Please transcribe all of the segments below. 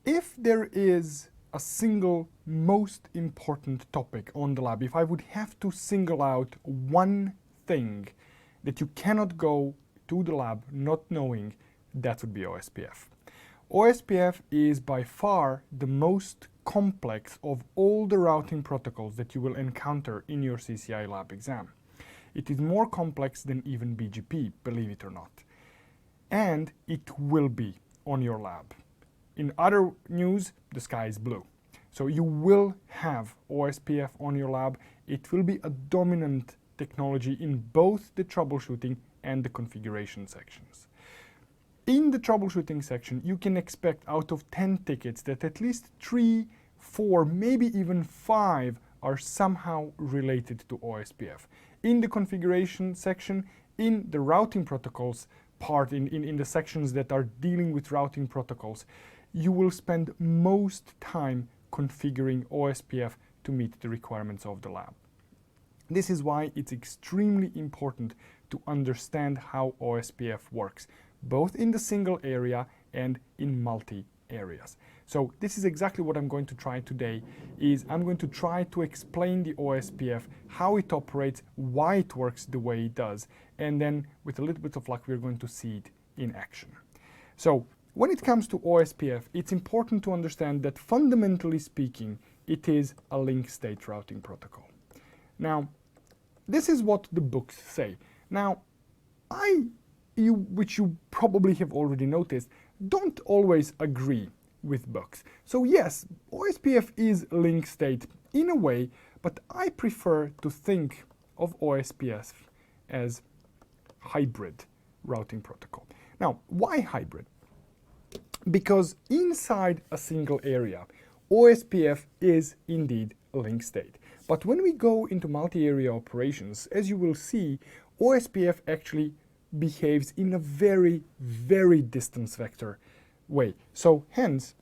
if there is a single most important topic on the lab, if I would have to single out one thing that you cannot go to the lab not knowing, that would be OSPF. OSPF is by far the most complex of all the routing protocols that you will encounter in your CCIE lab exam. It is more complex than even BGP, believe it or not. And it will be on your lab. In other news, the sky is blue. So you will have OSPF on your lab. It will be a dominant technology in both the troubleshooting and the configuration sections. In the troubleshooting section, you can expect out of 10 tickets that at least 3, 4, maybe even 5 are somehow related to OSPF. In the configuration section, in the routing protocols part, in the sections that are dealing with routing protocols, you will spend most time configuring OSPF to meet the requirements of the lab. This is why it's extremely important to understand how OSPF works, both in the single area and in multi areas. So this is exactly what I'm going to try today, is I'm going to try to explain the OSPF, how it operates, why it works the way it does, and then with a little bit of luck we're going to see it in action. So when it comes to OSPF, it's important to understand that fundamentally speaking, it is a link state routing protocol. Now, this is what the books say. Now, which you probably have already noticed, don't always agree with books. So yes, OSPF is link state in a way, but I prefer to think of OSPF as hybrid routing protocol. Now, why hybrid? Because inside a single area, OSPF is indeed a link state. But when we go into multi-area operations, as you will see, OSPF actually behaves in a very, very distance vector way. So hence,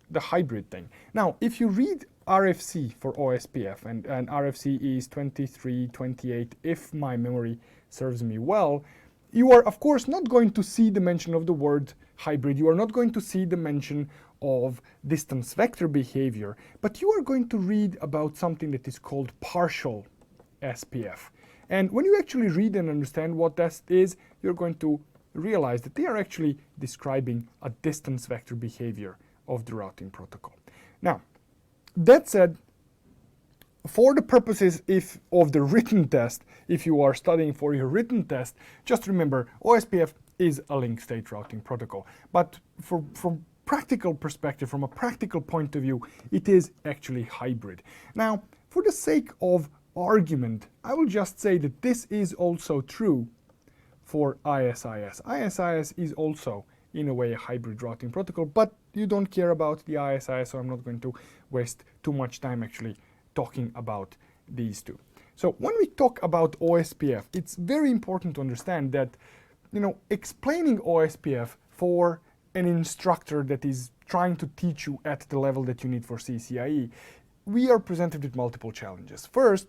the hybrid thing. Now, if you read RFC for OSPF, and RFC is 2328, if my memory serves me well, you are of course not going to see the mention of the word hybrid, you are not going to see the mention of distance vector behavior, but you are going to read about something that is called partial SPF. And when you actually read and understand what that is, you're going to realize that they are actually describing a distance vector behavior of the routing protocol. Now, that said, for the purposes of the written test, if you are studying for your written test, just remember OSPF is a link state routing protocol. But from practical perspective, from a practical point of view, it is actually hybrid. Now, for the sake of argument, I will just say that this is also true for ISIS. ISIS is also in a way a hybrid routing protocol, but you don't care about the ISIS, so I'm not going to waste too much time actually talking about these two. So when we talk about OSPF, it's very important to understand that, explaining OSPF for an instructor that is trying to teach you at the level that you need for CCIE, we are presented with multiple challenges. First,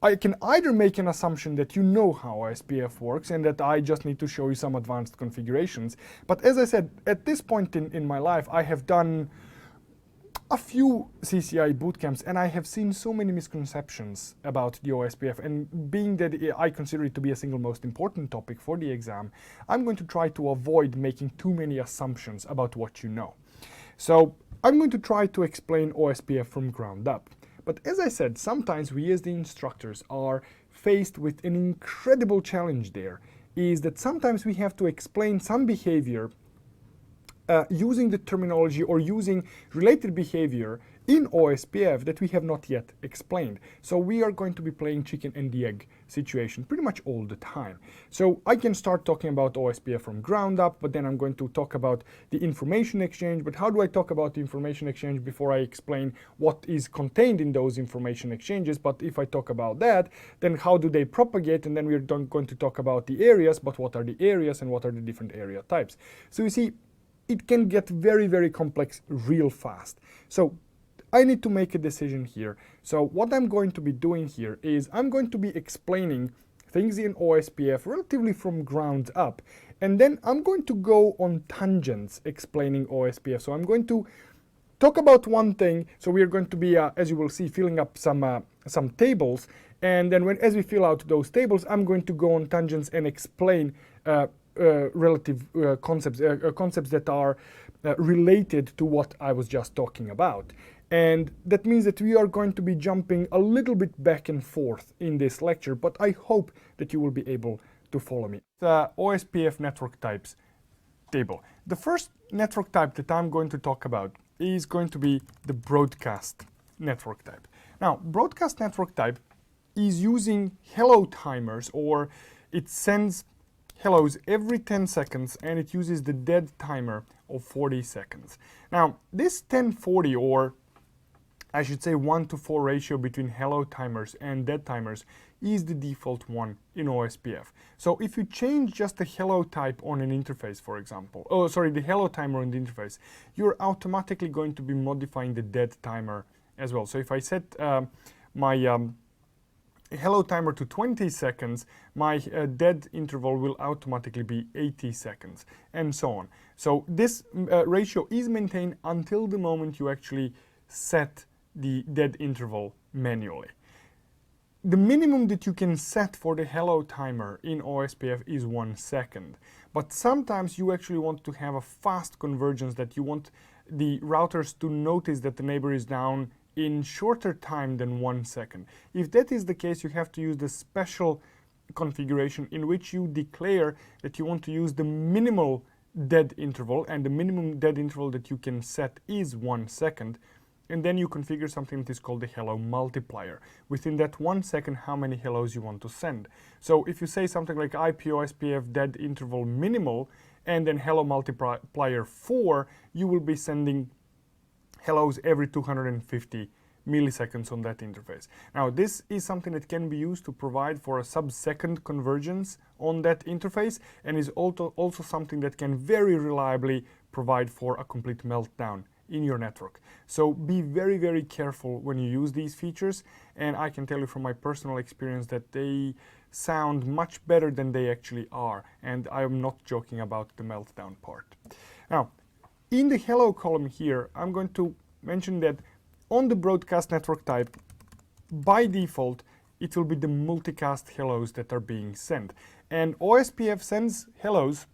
I can either make an assumption that you know how OSPF works and that I just need to show you some advanced configurations. But as I said, at this point in my life, I have done a few CCIE bootcamps and I have seen so many misconceptions about the OSPF, and being that I consider it to be a single most important topic for the exam, I'm going to try to avoid making too many assumptions about what you know. So I'm going to try to explain OSPF from ground up. But as I said, sometimes we as the instructors are faced with an incredible challenge there, is that sometimes we have to explain some behavior using the terminology or using related behavior in OSPF that we have not yet explained. So we are going to be playing chicken and the egg situation pretty much all the time. So I can start talking about OSPF from ground up, but then I'm going to talk about the information exchange. But how do I talk about the information exchange before I explain what is contained in those information exchanges? But if I talk about that, then how do they propagate? And then we're going to talk about the areas, but what are the areas and what are the different area types? So you see, it can get very, very complex real fast. So I need to make a decision here. So what I'm going to be doing here is I'm going to be explaining things in OSPF relatively from ground up. And then I'm going to go on tangents explaining OSPF. So I'm going to talk about one thing. So we are going to be, as you will see, filling up some tables. And then as we fill out those tables, I'm going to go on tangents and explain relative concepts that are related to what I was just talking about. And that means that we are going to be jumping a little bit back and forth in this lecture, but I hope that you will be able to follow me. The OSPF network types table. The first network type that I'm going to talk about is going to be the broadcast network type. Now, broadcast network type is using hello timers, or it sends hellos every 10 seconds and it uses the dead timer of 40 seconds. Now, this 10-40, or I should say 1-to-4 ratio between hello timers and dead timers, is the default one in OSPF. So if you change just the hello type on an interface, for example, the hello timer on the interface, you're automatically going to be modifying the dead timer as well. So if I set my hello timer to 20 seconds, my dead interval will automatically be 80 seconds, and so on. So this ratio is maintained until the moment you actually set the dead interval manually. The minimum that you can set for the hello timer in OSPF is 1 second. But sometimes you actually want to have a fast convergence, that you want the routers to notice that the neighbor is down in shorter time than 1 second. If that is the case, you have to use the special configuration in which you declare that you want to use the minimal dead interval, and the minimum dead interval that you can set is 1 second. And then you configure something that is called the hello multiplier. Within that 1 second, how many hellos you want to send. So if you say something like IPOSPF dead interval minimal and then hello multiplier 4, you will be sending hellos every 250 milliseconds on that interface. Now, this is something that can be used to provide for a sub-second convergence on that interface, and is also something that can very reliably provide for a complete meltdown in your network. So be very, very careful when you use these features, and I can tell you from my personal experience that they sound much better than they actually are, and I am not joking about the meltdown part. Now, in the hello column here, I'm going to mention that on the broadcast network type, by default, it will be the multicast hellos that are being sent. And OSPF sends hellos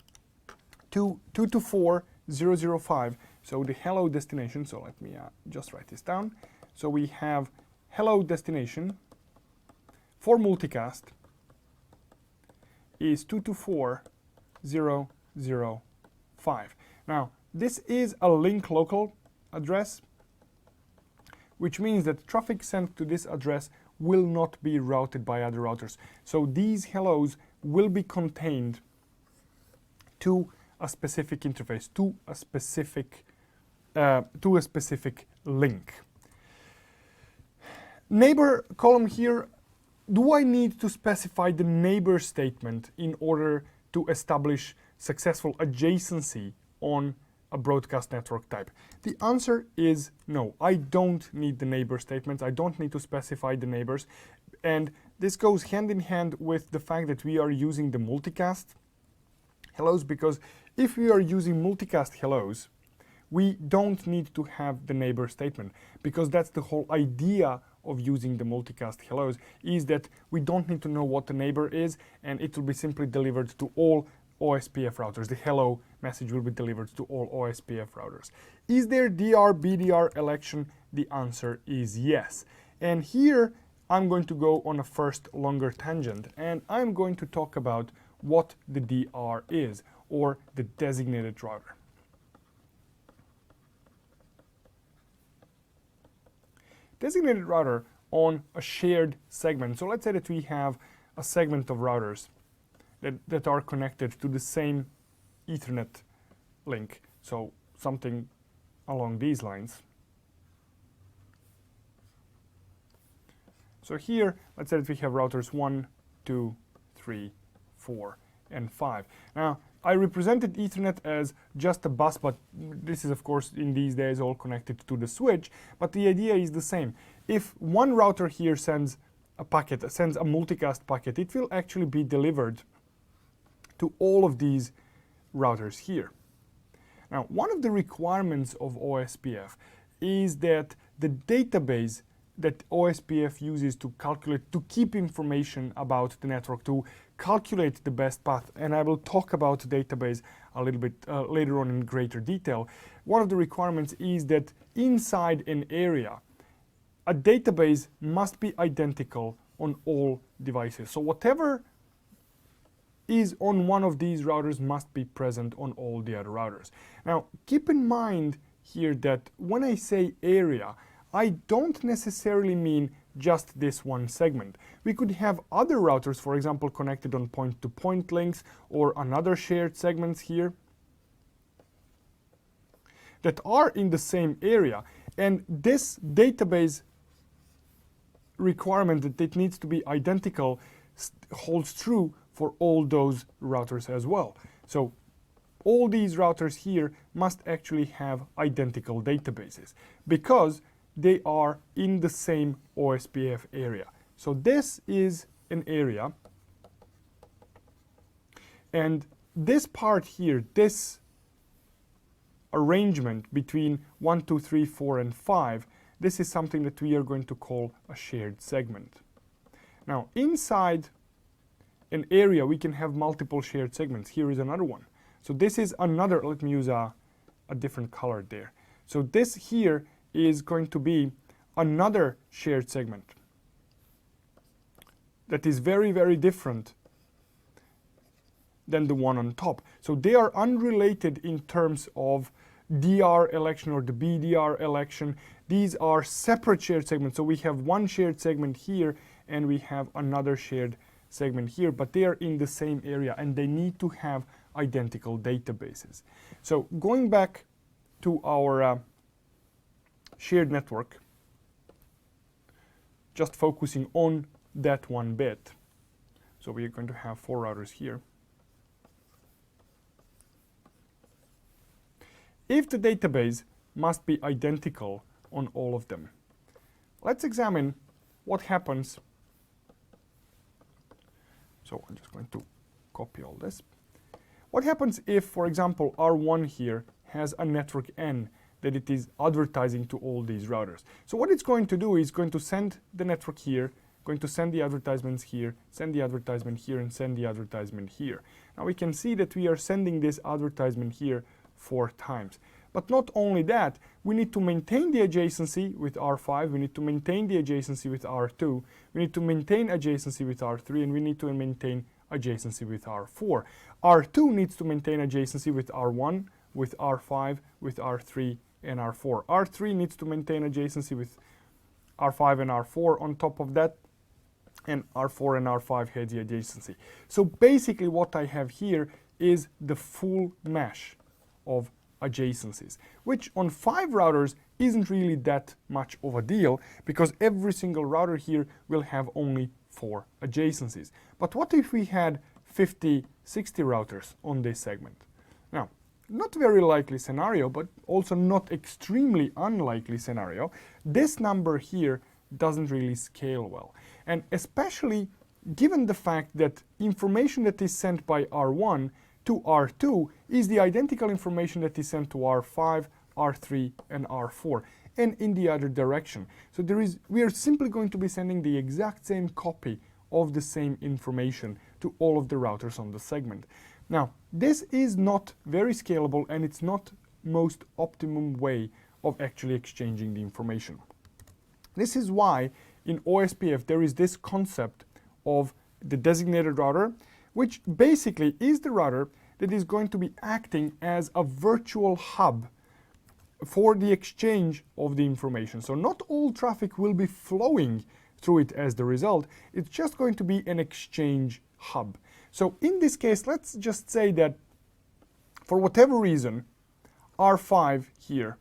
to 224.0.0.5. So the hello destination, so let me just write this down. So we have hello destination for multicast is 224.0.0.5. Now, this is a link local address, which means that traffic sent to this address will not be routed by other routers. So these hellos will be contained to a specific interface, to a specific link. Neighbor column here, do I need to specify the neighbor statement in order to establish successful adjacency on a broadcast network type? The answer is no. I don't need the neighbor statements. I don't need to specify the neighbors. And this goes hand in hand with the fact that we are using the multicast hellos, because if we are using multicast hellos, we don't need to have the neighbor statement, because that's the whole idea of using the multicast hellos, is that we don't need to know what the neighbor is, and it will be simply delivered to all OSPF routers. The hello message will be delivered to all OSPF routers. Is there DR, BDR election? The answer is yes. And here I'm going to go on a first longer tangent, and I'm going to talk about what the DR is, or the designated router. Designated router on a shared segment. So let's say that we have a segment of routers that are connected to the same Ethernet link. So something along these lines. So here, let's say that we have routers 1, 2, 3, 4, and 5. Now, I represented Ethernet as just a bus, but this is, of course, in these days all connected to the switch. But the idea is the same. If one router here sends a packet, sends a multicast packet, it will actually be delivered to all of these routers here. Now, one of the requirements of OSPF is that the database that OSPF uses to calculate, to keep information about the network, to calculate the best path, and I will talk about the database a little bit later on in greater detail. One of the requirements is that inside an area, a database must be identical on all devices. So whatever is on one of these routers must be present on all the other routers. Now, keep in mind here that when I say area, I don't necessarily mean just this one segment. We could have other routers, for example, connected on point-to-point links or another shared segments here that are in the same area. And this database requirement that it needs to be identical holds true for all those routers as well. So all these routers here must actually have identical databases because they are in the same OSPF area. So this is an area, and this part here, this arrangement between 1, 2, 3, 4, and 5, this is something that we are going to call a shared segment. Now, inside an area, we can have multiple shared segments. Here is another one. So this is another, let me use a different color there. So this here is going to be another shared segment that is very, very different than the one on top. So they are unrelated in terms of DR election or the BDR election. These are separate shared segments. So we have one shared segment here and we have another shared segment here, but they are in the same area and they need to have identical databases. So going back to our shared network, just focusing on that one bit. So we are going to have 4 routers here. If the database must be identical on all of them, let's examine what happens. So I'm just going to copy all this. What happens if, for example, R1 here has a network N that it is advertising to all these routers? So what it's going to do is going to send the network here, going to send the advertisements here, send the advertisement here, and send the advertisement here. Now we can see that we are sending this advertisement here 4 times. But not only that, we need to maintain the adjacency with R5, we need to maintain the adjacency with R2, we need to maintain adjacency with R3, and we need to maintain adjacency with R4. R2 needs to maintain adjacency with R1, with R5, with R3, and R4. R3 needs to maintain adjacency with R5 and R4 on top of that, and R4 and R5 have the adjacency. So basically what I have here is the full mesh of adjacencies, which on 5 routers isn't really that much of a deal because every single router here will have only 4 adjacencies. But what if we had 50, 60 routers on this segment? Now, not very likely scenario, but also not extremely unlikely scenario. This number here doesn't really scale well. And especially given the fact that information that is sent by R1 to R2 is the identical information that is sent to R5, R3, and R4, and in the other direction. So we are simply going to be sending the exact same copy of the same information to all of the routers on the segment. Now, this is not very scalable and it's not most optimum way of actually exchanging the information. This is why in OSPF there is this concept of the designated router, which basically is the router that is going to be acting as a virtual hub for the exchange of the information. So not all traffic will be flowing through it as the result, it's just going to be an exchange hub. So in this case, let's just say that for whatever reason, R5 here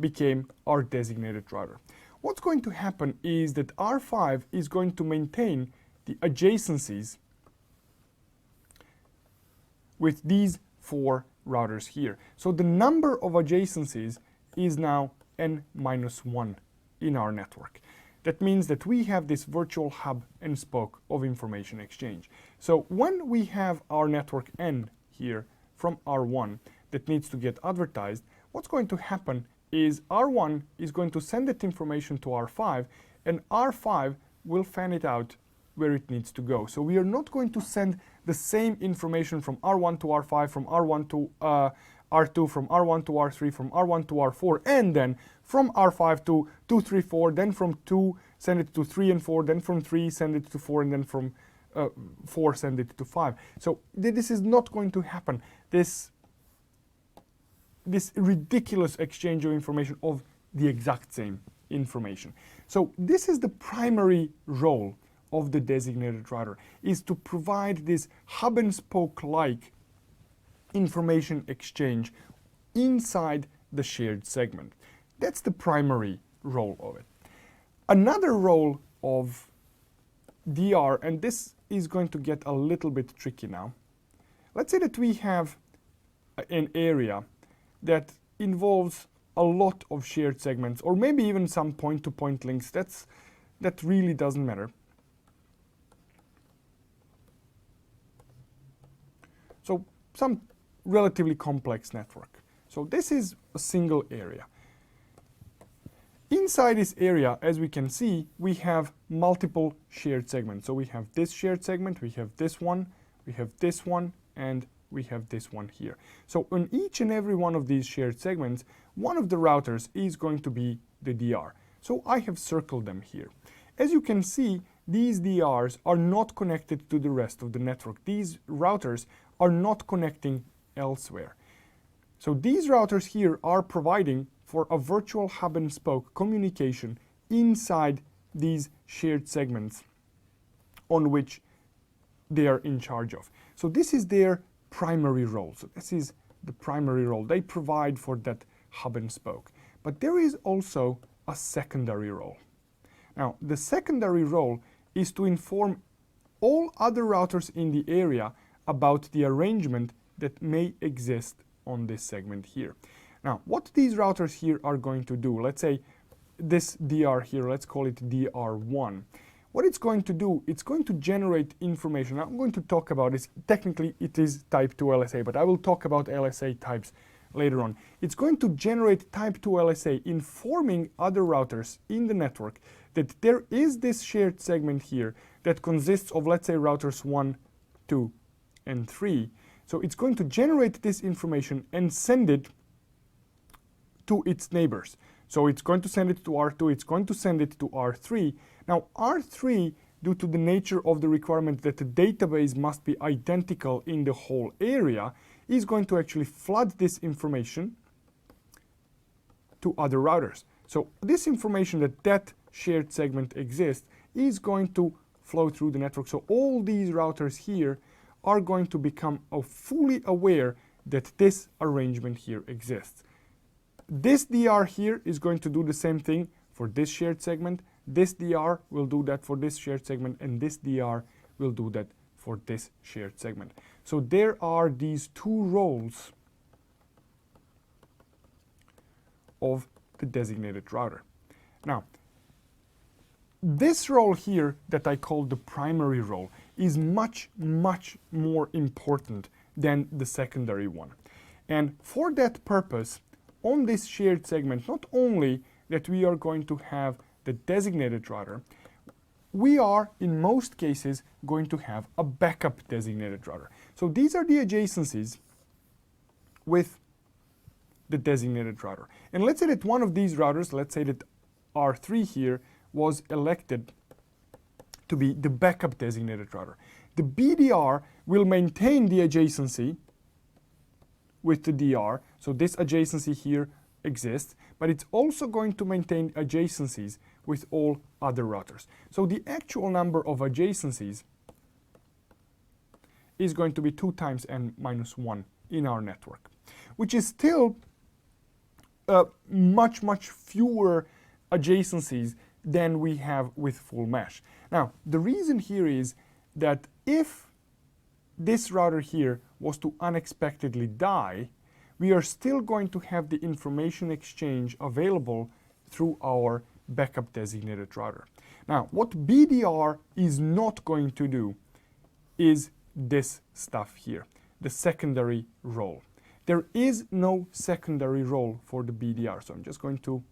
became our designated router. What's going to happen is that R5 is going to maintain the adjacencies with these 4 routers here. So the number of adjacencies is now n-1 in our network. that means that we have this virtual hub and spoke of information exchange. So when we have our network N here from R1 that needs to get advertised, what's going to happen is R1 is going to send that information to R5, and R5 will fan it out where it needs to go. So we are not going to send the same information from R1 to R5, from R1 to R2, from R1 to R3, from R1 to R4, and then from R5 to 2, 3, 4, then from 2 send it to 3 and 4, then from 3 send it to 4, and then from 4 send it to 5. So this is not going to happen. This ridiculous exchange of information of the exact same information. So this is the primary role of the designated router, is to provide this hub and spoke like information exchange inside the shared segment. That's the primary role of it. Another role of DR, and this is going to get a little bit tricky now. Let's say that we have an area that involves a lot of shared segments, or maybe even some point-to-point links. That really doesn't matter. So some relatively complex network. So this is a single area. Inside this area, as we can see, we have multiple shared segments. So we have this shared segment, we have this one, and we have this one here. So on each and every one of these shared segments, one of the routers is going to be the DR. So I have circled them here. As you can see, these DRs are not connected to the rest of the network. These routers are not connecting elsewhere. So these routers here are providing for a virtual hub and spoke communication inside these shared segments on which they are in charge of. So this is their primary role. So this is the primary role. They provide for that hub and spoke. But there is also a secondary role. Now, the secondary role is to inform all other routers in the area about the arrangement that may exist on this segment here. Now, what these routers here are going to do, let's say this DR here, let's call it DR1. What it's going to do, it's going to generate information. I'm going to talk about this. Technically, it is type 2 LSA, but I will talk about LSA types later on. It's going to generate type 2 LSA, informing other routers in the network that there is this shared segment here that consists of, let's say, routers 1, 2, and 3. So it's going to generate this information and send it to its neighbors. So it's going to send it to R2, it's going to send it to R3. Now R3, due to the nature of the requirement that the database must be identical in the whole area, is going to actually flood this information to other routers. So this information that shared segment exists is going to flow through the network. So all these routers here are going to become fully aware that this arrangement here exists. This DR here is going to do the same thing for this shared segment. This DR will do that for this shared segment, and this DR will do that for this shared segment. So there are these two roles of the designated router. Now, this role here that I call the primary role is much, much more important than the secondary one. And for that purpose, on this shared segment, not only that we are going to have the designated router, we are, in most cases, going to have a backup designated router. So these are the adjacencies with the designated router. And let's say that one of these routers, let's say that R3 here, was elected to be the backup designated router. The BDR will maintain the adjacency with the DR, so this adjacency here exists, but it's also going to maintain adjacencies with all other routers. So the actual number of adjacencies is going to be 2 times n minus 1 in our network, which is still much, much fewer adjacencies than we have with full mesh. Now, the reason here is that if this router here was to unexpectedly die, we are still going to have the information exchange available through our backup designated router. Now, what BDR is not going to do is this stuff here, the secondary role. There is no secondary role for the BDR, so I'm just going to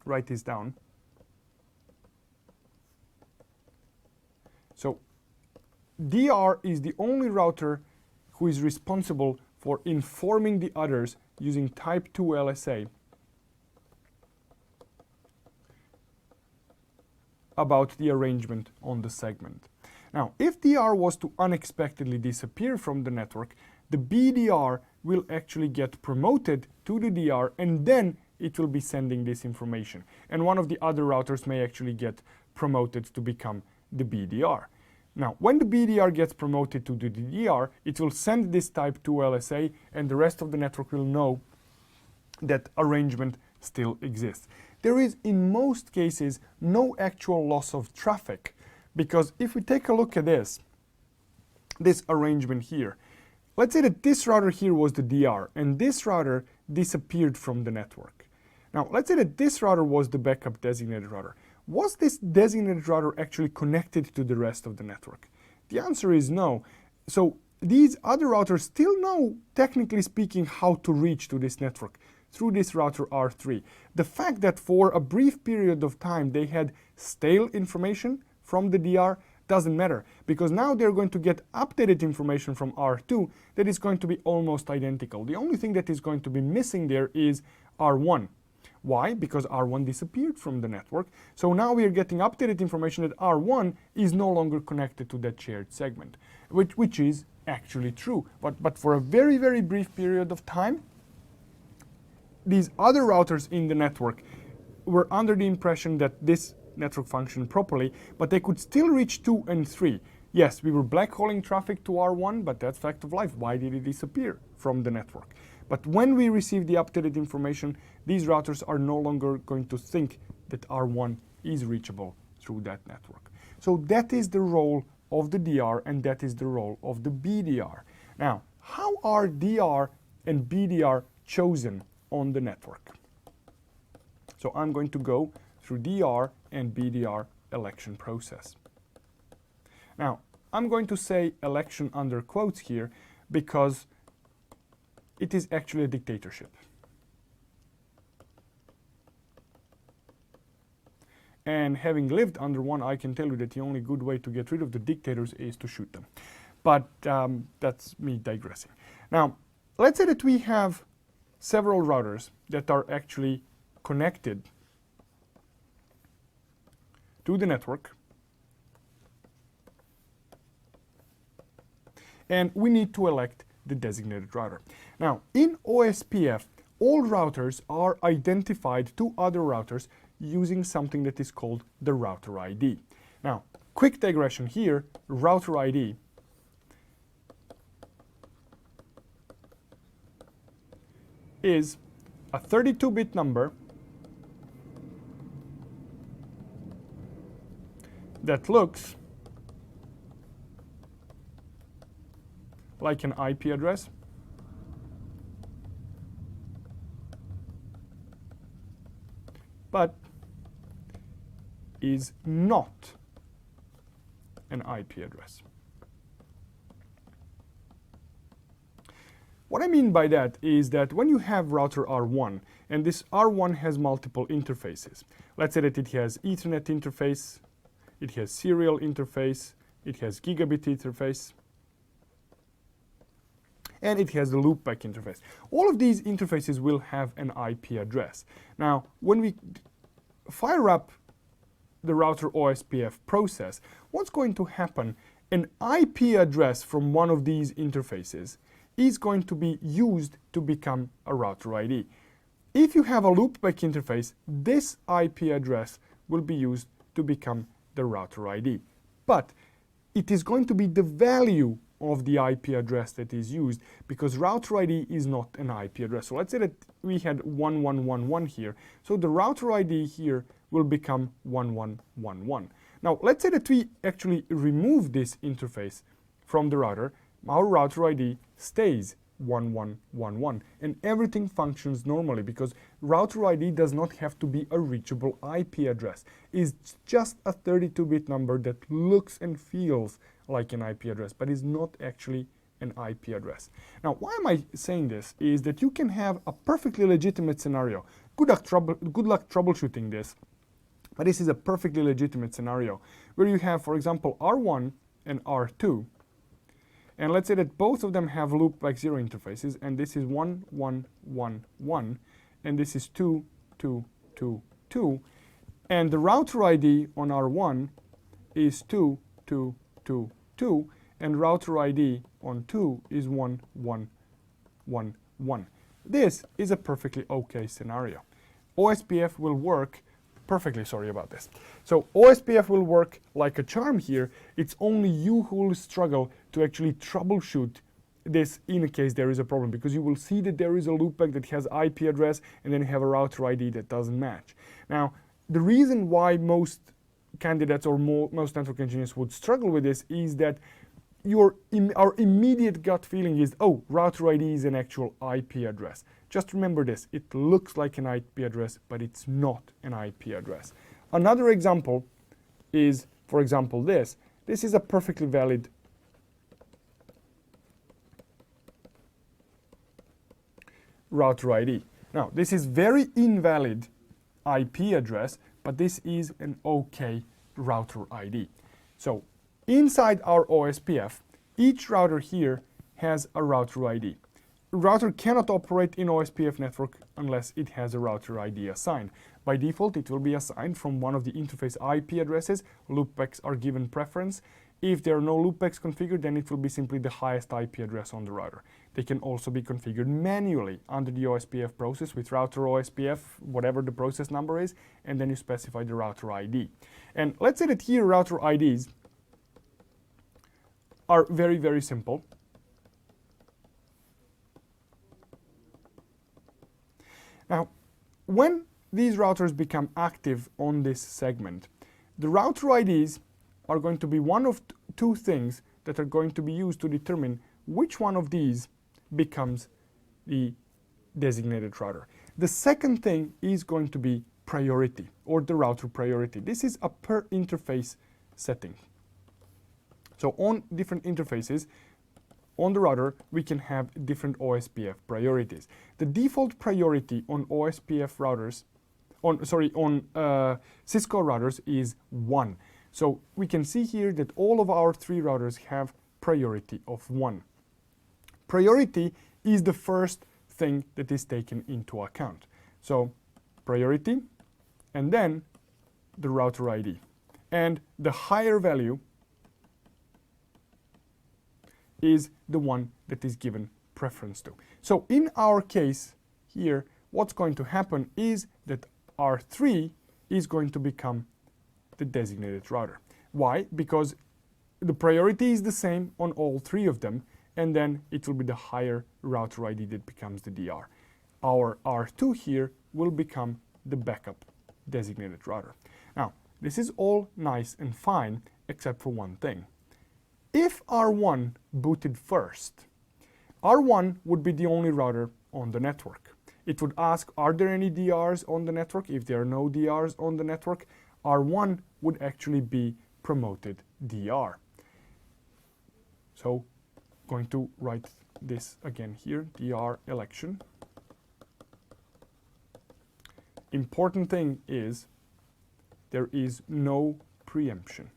write this down. So DR is the only router who is responsible for informing the others using type 2 LSA about the arrangement on the segment. Now, if DR was to unexpectedly disappear from the network, the BDR will actually get promoted to the DR, and then it will be sending this information. And one of the other routers may actually get promoted to become the BDR. Now, when the BDR gets promoted to the DR, it will send this type 2 LSA, and the rest of the network will know that arrangement still exists. There is, in most cases, no actual loss of traffic, because if we take a look at this arrangement here, let's say that this router here was the DR, and this router disappeared from the network. Now, let's say that this router was the backup designated router. Was this designated router actually connected to the rest of the network? The answer is no. So these other routers still know, technically speaking, how to reach to this network through this router R3. The fact that for a brief period of time they had stale information from the DR doesn't matter, because now they're going to get updated information from R2 that is going to be almost identical. The only thing that is going to be missing there is R1. Why? Because R1 disappeared from the network. So now we are getting updated information that R1 is no longer connected to that shared segment, which is actually true. But for a very, very brief period of time, these other routers in the network were under the impression that this network functioned properly, but they could still reach 2 and 3. Yes, we were blackholing traffic to R1, but that's fact of life. Why did it disappear from the network? But when we receive the updated information, these routers are no longer going to think that R1 is reachable through that network. So that is the role of the DR, and that is the role of the BDR. Now, how are DR and BDR chosen on the network? So I'm going to go through DR and BDR election process. Now, I'm going to say election under quotes here because it is actually a dictatorship. And having lived under one, I can tell you that the only good way to get rid of the dictators is to shoot them. But that's me digressing. Now, let's say that we have several routers that are actually connected to the network, and we need to elect the designated router. Now, in OSPF, all routers are identified to other routers using something that is called the router ID. Now, quick digression here, router ID is a 32-bit number that looks like an IP address, but is not an IP address. What I mean by that is that when you have router R1, and this R1 has multiple interfaces, let's say that it has Ethernet interface, it has serial interface, it has gigabit interface, and it has the loopback interface. All of these interfaces will have an IP address. Now, when we fire up the router OSPF process, what's going to happen? An IP address from one of these interfaces is going to be used to become a router ID. If you have a loopback interface, this IP address will be used to become the router ID. But it is going to be the value of the IP address that is used, because router ID is not an IP address. So let's say that we had 1111 here. So the router ID here will become 1111. Now let's say that we actually remove this interface from the router. Our router ID stays 1111, and everything functions normally because router ID does not have to be a reachable IP address. It's just a 32-bit number that looks and feels like an IP address, but is not actually an IP address. Now, why am I saying this? Is that you can have a perfectly legitimate scenario. Good luck troubleshooting this, but this is a perfectly legitimate scenario where you have, for example, R1 and R2, and let's say that both of them have loopback 0 interfaces, and this is 1, 1, 1, 1, and this is 2, 2, 2, 2, and the router ID on R1 is 2, 2, 2, 2, and router ID on 2 is 1, 1, 1, 1. This is a perfectly okay scenario. OSPF will work perfectly, sorry about this. So OSPF will work like a charm here. It's only you who will struggle to actually troubleshoot this in case there is a problem, because you will see that there is a loopback that has IP address and then you have a router ID that doesn't match. Now, the reason why most candidates or most network engineers would struggle with this is that our immediate gut feeling is, oh, router ID is an actual IP address. Just remember this, it looks like an IP address, but it's not an IP address. Another example is, for example, this. This is a perfectly valid router ID. Now, this is very invalid IP address, but this is an okay router ID. So, inside our OSPF, each router here has a router ID. A router cannot operate in OSPF network unless it has a router ID assigned. By default, it will be assigned from one of the interface IP addresses. Loopbacks are given preference. If there are no loopbacks configured, then it will be simply the highest IP address on the router. They can also be configured manually under the OSPF process with router OSPF, whatever the process number is, and then you specify the router ID. And let's say that here router IDs are very, very simple. Now, when these routers become active on this segment, the router IDs are going to be one of two things that are going to be used to determine which one of these becomes the designated router. The second thing is going to be priority, or the router priority. This is a per interface setting. So on different interfaces on the router, we can have different OSPF priorities. The default priority on OSPF routers, on Cisco routers is 1. So we can see here that all of our 3 routers have priority of 1. Priority is the first thing that is taken into account. So priority, and then the router ID. And the higher value is the one that is given preference to. So in our case here, what's going to happen is that R3 is going to become the designated router. Why? Because the priority is the same on all 3 of them, and then it will be the higher router ID that becomes the DR. Our R2 here will become the backup designated router. Now, this is all nice and fine, except for one thing. If R1 booted first, R1 would be the only router on the network. It would ask, are there any DRs on the network? If there are no DRs on the network, R1 would actually be promoted DR. So, going to write this again here, DR election. Important thing is, there is no preemption.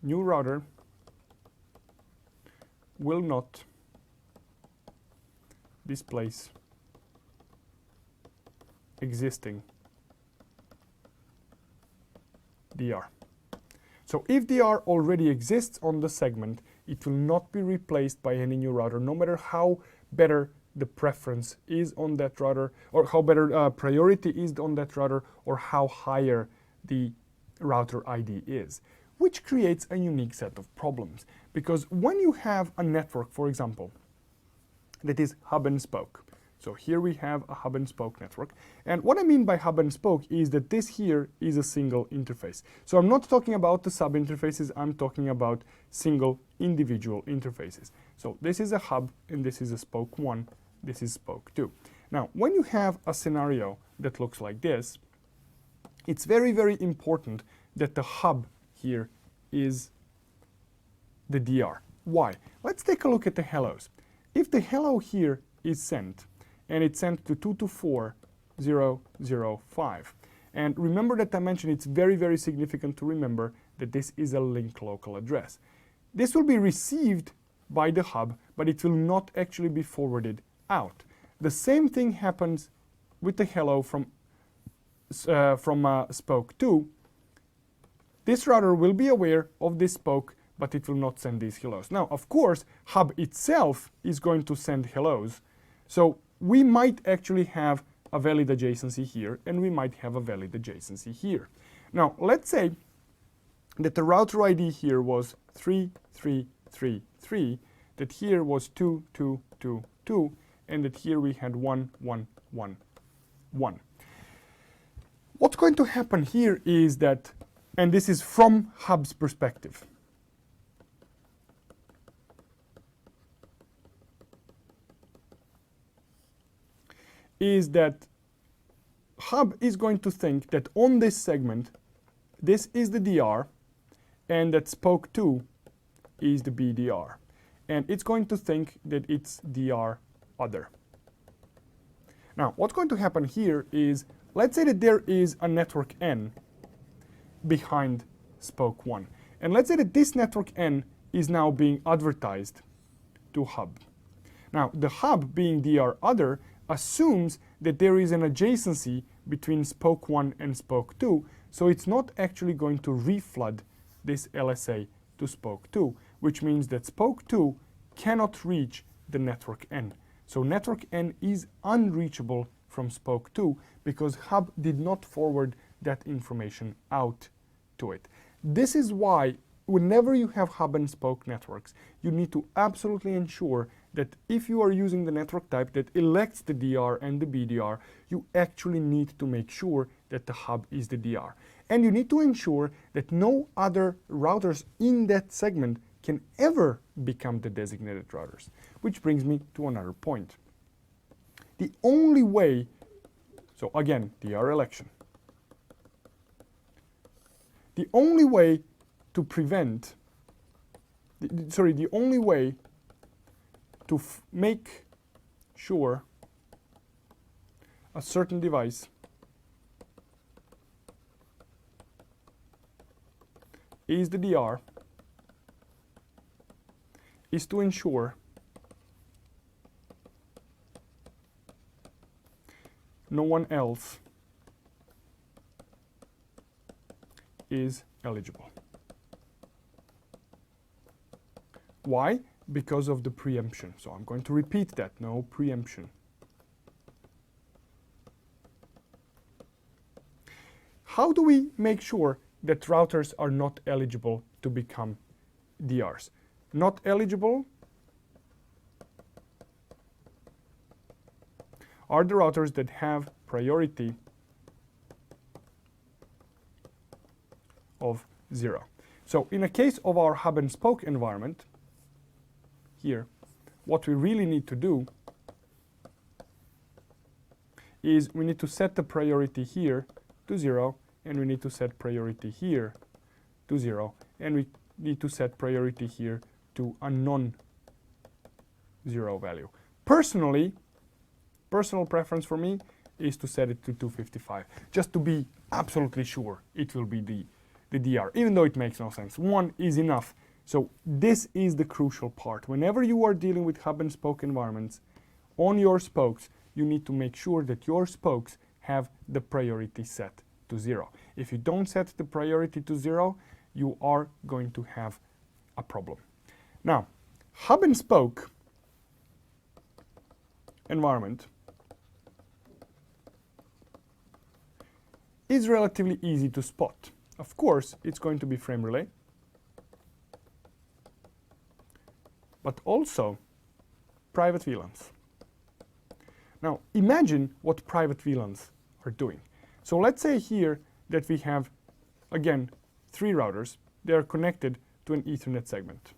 New router will not displace existing DR. So if DR already exists on the segment, it will not be replaced by any new router, no matter how better the preference is on that router, or how better priority is on that router, or how higher the router ID is, which creates a unique set of problems. Because when you have a network, for example, that is hub and spoke, So here we have a hub and spoke network. And what I mean by hub and spoke is that this here is a single interface. So I'm not talking about the sub interfaces, I'm talking about single individual interfaces. So this is a hub and this is a spoke 1, this is spoke 2. Now, when you have a scenario that looks like this, it's very, very important that the hub here is the DR. Why? Let's take a look at the hellos. If the hello here is sent, and it's sent to 224.0.0.5, and remember that I mentioned it's very, very significant to remember that this is a link local address. This will be received by the hub, but it will not actually be forwarded out. The same thing happens with the hello from spoke 2. This router will be aware of this spoke, but it will not send these hellos. Now, of course, hub itself is going to send hellos, so we might actually have a valid adjacency here, and we might have a valid adjacency here. Now, let's say that the router ID here was 3333, that here was 2222, and that here we had 1111. What's going to happen here is that, and this is from hub's perspective, is that hub is going to think that on this segment, this is the DR, and that spoke 2 is the BDR. And it's going to think that it's DR other. Now, what's going to happen here is, let's say that there is a network N behind spoke 1. And let's say that this network N is now being advertised to hub. Now, the hub being DR other assumes that there is an adjacency between spoke 1 and spoke 2, so it's not actually going to reflood this LSA to spoke 2, which means that spoke 2 cannot reach the network N. So network N is unreachable from spoke 2 because hub did not forward that information out to it. This is why whenever you have hub and spoke networks, you need to absolutely ensure that if you are using the network type that elects the DR and the BDR, you actually need to make sure that the hub is the DR. And you need to ensure that no other routers in that segment can ever become the designated routers. Which brings me to another point. The only way, so again, DR election. The only way to prevent, the only way to make sure a certain device is the DR is to ensure no one else is eligible. Why? Because of the preemption. So I'm going to repeat that, no preemption. How do we make sure that routers are not eligible to become DRs? Not eligible are the routers that have priority of 0. So in a case of our hub and spoke environment, here, what we really need to do is we need to set the priority here to 0, and we need to set priority here to 0, and we need to set priority here to a non-zero value. Personally, personal preference for me is to set it to 255, just to be absolutely sure it will be the DR, even though it makes no sense. 1 is enough. So this is the crucial part. Whenever you are dealing with hub and spoke environments, on your spokes, you need to make sure that your spokes have the priority set to 0. If you don't set the priority to 0, you are going to have a problem. Now, hub and spoke environment is relatively easy to spot. Of course, it's going to be frame relay, but also private VLANs. Now imagine what private VLANs are doing. So let's say here that we have, again, 3 routers. They are connected to an Ethernet segment.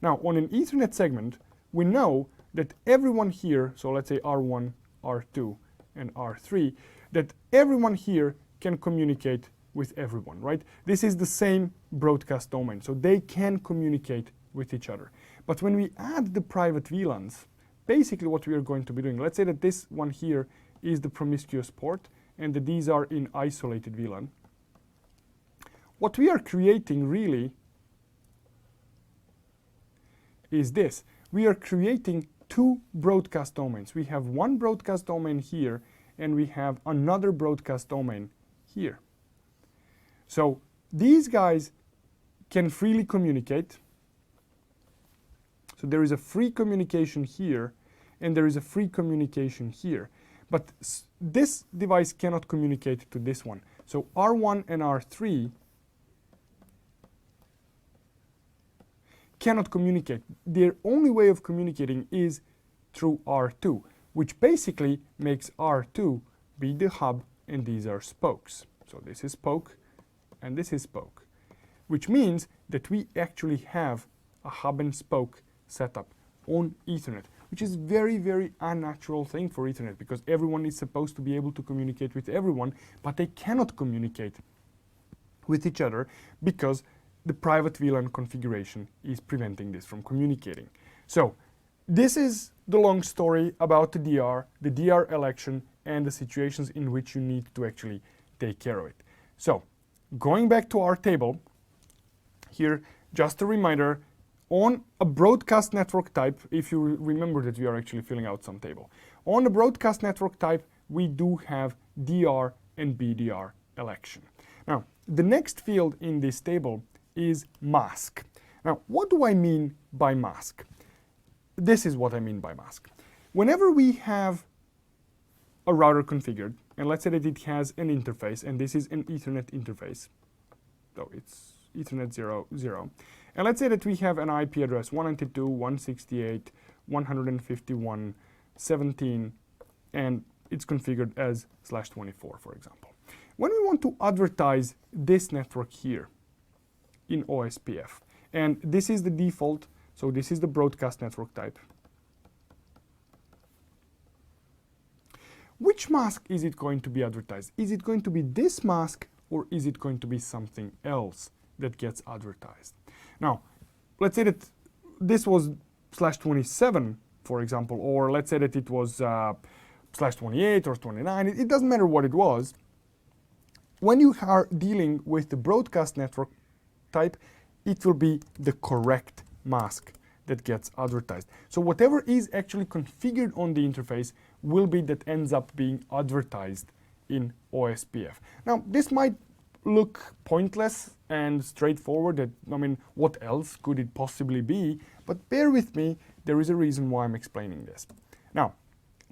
Now on an Ethernet segment, we know that everyone here, so let's say R1, R2, and R3, that everyone here can communicate with everyone, right? This is the same broadcast domain, so they can communicate with each other. But when we add the private VLANs, basically what we are going to be doing, let's say that this one here is the promiscuous port and that these are in isolated VLAN. What we are creating really is this. We are creating 2 broadcast domains. We have one broadcast domain here and we have another broadcast domain here. So these guys can freely communicate. So there is a free communication here and there is a free communication here. But this device cannot communicate to this one. So R1 and R3 cannot communicate. Their only way of communicating is through R2, which basically makes R2 be the hub and these are spokes. So this is spoke and this is spoke, which means that we actually have a hub and spoke setup on Ethernet, which is very, very unnatural thing for Ethernet because everyone is supposed to be able to communicate with everyone, but they cannot communicate with each other because the private VLAN configuration is preventing this from communicating. So this is the long story about the DR election, and the situations in which you need to actually take care of it. So going back to our table, here just a reminder, on a broadcast network type, if you remember that we are actually filling out some table. On the broadcast network type, we do have DR and BDR election. Now, the next field in this table is mask. Now, what do I mean by mask? This is what I mean by mask. Whenever we have a router configured, and let's say that it has an interface, and this is an Ethernet interface, so it's Ethernet 0.0, and let's say that we have an IP address 192.168.151.17, and it's configured as /24, for example. When we want to advertise this network here in OSPF, and this is the default, so this is the broadcast network type. Which mask is it going to be advertised? Is it going to be this mask or is it going to be something else that gets advertised? Now, let's say that this was /27, for example, or let's say that it was /28 or 29. It doesn't matter what it was. When you are dealing with the broadcast network type, it will be the correct mask that gets advertised. So whatever is actually configured on the interface will be that ends up being advertised in OSPF. Now, this might look pointless and straightforward, that, I mean, what else could it possibly be? But bear with me, there is a reason why I'm explaining this. Now,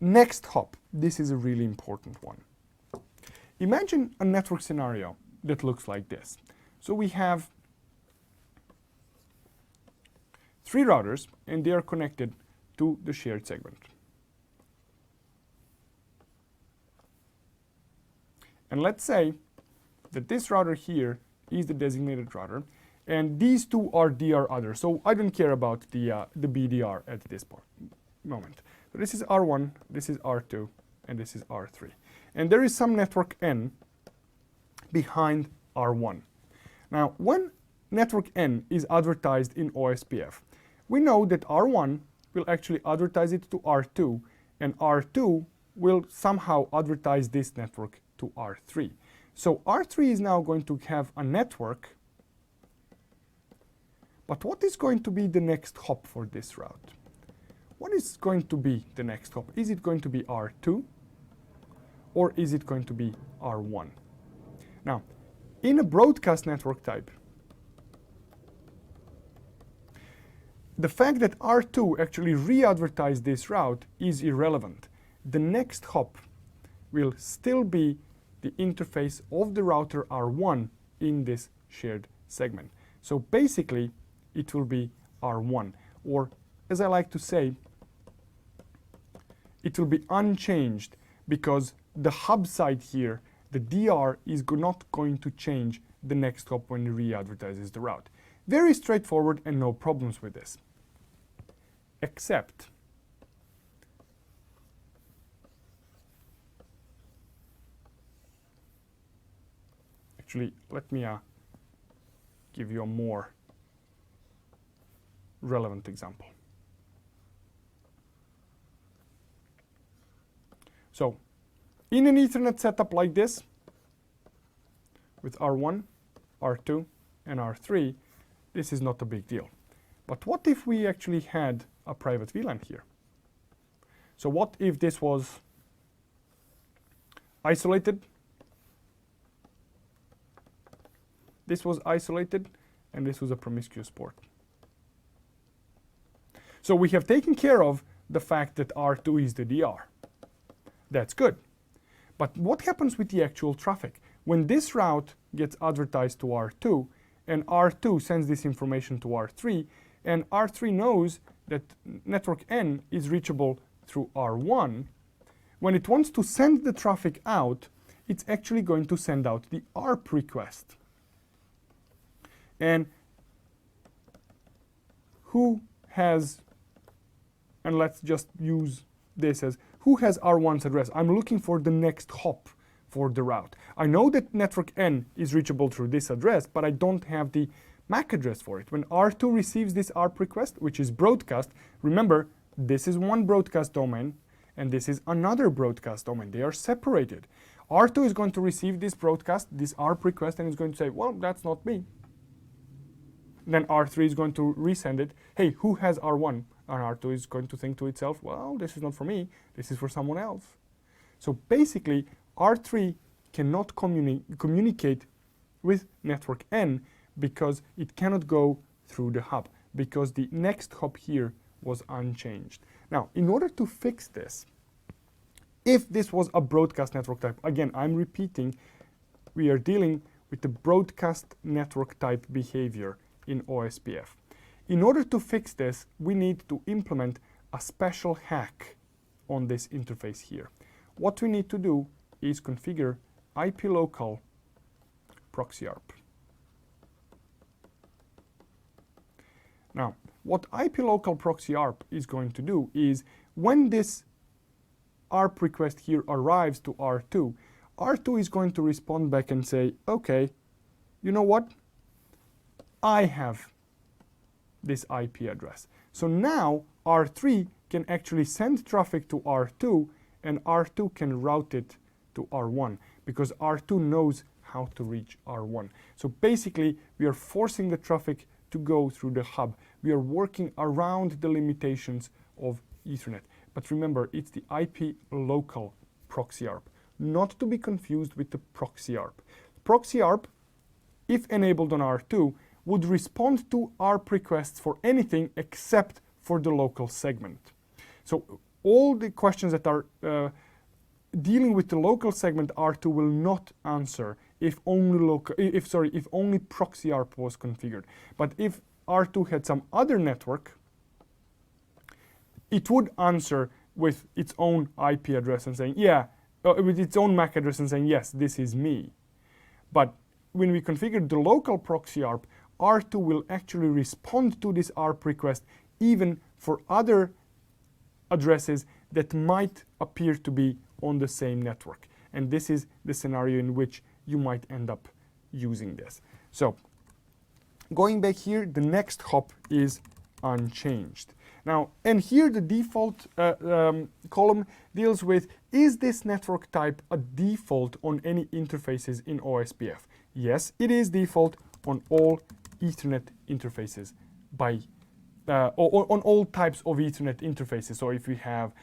next hop, this is a really important one. Imagine a network scenario that looks like this. So we have 3 routers and they are connected to the shared segment. And let's say that this router here is the designated router and these 2 are DR other. So I don't care about the BDR at this moment. So this is R1, this is R2, and this is R3. And there is some network N behind R1. Now, when network N is advertised in OSPF, we know that R1 will actually advertise it to R2, and R2 will somehow advertise this network to R3. So R3 is now going to have a network, but what is going to be the next hop for this route? What is going to be the next hop? Is it going to be R2 or is it going to be R1? Now, in a broadcast network type, the fact that R2 actually re-advertised this route is irrelevant. The next hop will still be the interface of the router R1 in this shared segment. So basically, it will be R1, or as I like to say, it will be unchanged because the hub side here, the DR, is not going to change the next hop when it re-advertises the route. Very straightforward and no problems with this. Except actually, let me give you a more relevant example. So, in an Ethernet setup like this, with R1, R2, and R3, this is not a big deal. But what if we actually had a private VLAN here? So what if this was isolated? This was isolated, and this was a promiscuous port. So we have taken care of the fact that R2 is the DR. That's good. But what happens with the actual traffic? When this route gets advertised to R2, and R2 sends this information to R3, and R3 knows that network N is reachable through R1, when it wants to send the traffic out, it's actually going to send out the ARP request. And who has, and let's just use this as, who has R1's address? I'm looking for the next hop for the route. I know that network N is reachable through this address, but I don't have the MAC address for it. When R2 receives this ARP request, which is broadcast, remember, this is one broadcast domain, and this is another broadcast domain. They are separated. R2 is going to receive this broadcast, this ARP request, and is going to say, well, that's not me. Then R3 is going to resend it. Hey, who has R1? And R2 is going to think to itself, well, this is not for me. This is for someone else. So basically, R3 cannot communicate with network N because it cannot go through the hub, because the next hop here was unchanged. Now, in order to fix this, if this was a broadcast network type, again, I'm repeating, we are dealing with the broadcast network type behavior in OSPF. In order to fix this, we need to implement a special hack on this interface here. What we need to do is configure IP local proxy ARP. Now, what IP local proxy ARP is going to do is when this ARP request here arrives to R2, R2 is going to respond back and say, okay, you know what? I have this IP address. So now R3 can actually send traffic to R2, and R2 can route it to R1 because R2 knows how to reach R1. So basically, we are forcing the traffic to go through the hub. We are working around the limitations of Ethernet. But remember, it's the IP local proxy ARP, not to be confused with the proxy ARP. Proxy ARP, if enabled on R2, would respond to ARP requests for anything except for the local segment. So all the questions that are dealing with the local segment, R2 will not answer if only proxy ARP was configured. But if R2 had some other network, it would answer with its own IP address and saying, yeah, with its own MAC address and saying, yes, this is me. But when we configured the local proxy ARP, R2 will actually respond to this ARP request even for other addresses that might appear to be on the same network. And this is the scenario in which you might end up using this. So going back here, the next hop is unchanged. Now, and here the default column deals with, is this network type a default on any interfaces in OSPF? Yes, it is default on all Ethernet interfaces on all types of Ethernet interfaces. So if we have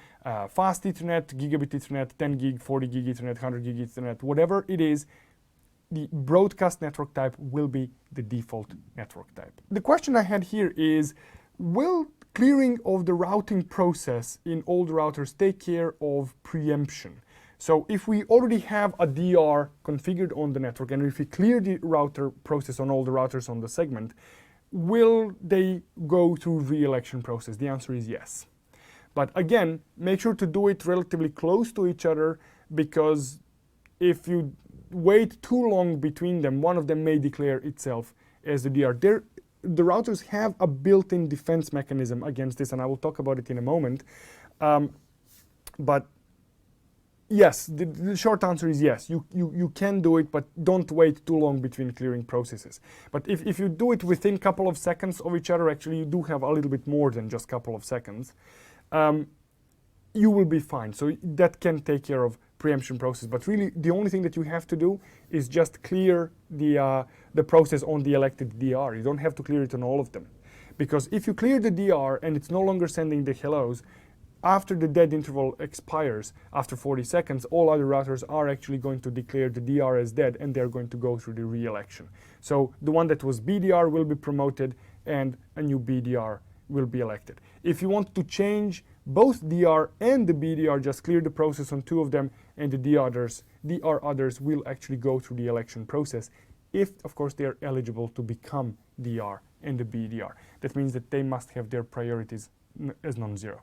fast Ethernet, gigabit Ethernet, 10 gig, 40 gig Ethernet, 100 gig Ethernet, whatever it is, the broadcast network type will be the default network type. The question I had here is, will clearing of the routing process in all the routers take care of preemption? So if we already have a DR configured on the network, and if we clear the router process on all the routers on the segment, will they go through re-election process? The answer is yes. But again, make sure to do it relatively close to each other, because if you wait too long between them, one of them may declare itself as the DR. The routers have a built-in defense mechanism against this, and I will talk about it in a moment. But yes, the short answer is yes, you can do it, but don't wait too long between clearing processes. But if you do it within a couple of seconds of each other, actually you do have a little bit more than just a couple of seconds, you will be fine. So that can take care of preemption process. But really, the only thing that you have to do is just clear the process on the elected DR. You don't have to clear it on all of them. Because if you clear the DR and it's no longer sending the hellos, after the dead interval expires, after 40 seconds, all other routers are actually going to declare the DR as dead, and they're going to go through the re-election. So the one that was BDR will be promoted, and a new BDR will be elected. If you want to change both DR and the BDR, just clear the process on two of them, and the DR others will actually go through the election process, if, of course, they are eligible to become DR and the BDR. That means that they must have their priorities as non-zero.